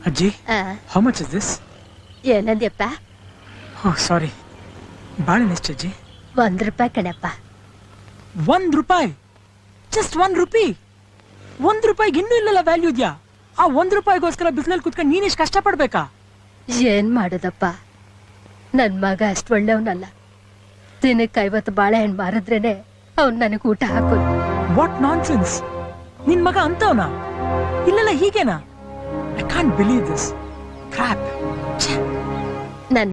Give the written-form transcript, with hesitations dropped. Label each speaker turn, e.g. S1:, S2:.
S1: ಅಜ್ಜಿ, how much is this?
S2: ಏನಂದ್ಯಪ್ಪ?
S1: Oh, sorry. ಬಾಳೆಹಣ್ಣು ಎಷ್ಟು ಅಜ್ಜಿ?
S2: ₹1 ಕಣಪ್ಪ.
S1: ₹1? ಜಸ್ಟ್ ₹1? ₹1 ಇನ್ನೂ ಇಲ್ಲಲ್ಲ ವ್ಯಾಲ್ಯೂ ಇದೆಯಾ? ಆ ₹1ಗೋಸ್ಕರ ಬಿಸಿಲಲ್ಲಿ ಕುತ್ಕೊಂಡು ನೀನಿಷ್ಟು ಕಷ್ಟ ಪಡ್ಬೇಕಾ?
S2: ಏನ್ ಮಾಡೋದಪ್ಪ, ನನ್ ಮಗ ಅಷ್ಟು ಒಳ್ಳೆಯವನಲ್ಲ. ದಿನಕ್ಕೆ 50 ಬಾಳೆಹಣ್ಣು ಮಾರಿದ್ರೇನೆ ಅವ್ನು ನನಗೆ ಊಟ ಹಾಕೋದು.
S1: What nonsense! ನಿನ್ ಮಗ ಅಂತವನಾ? ಇಲ್ಲಲ್ಲ ಹೀಗೇನಾ? I can't believe this. Crap.
S2: ನನ್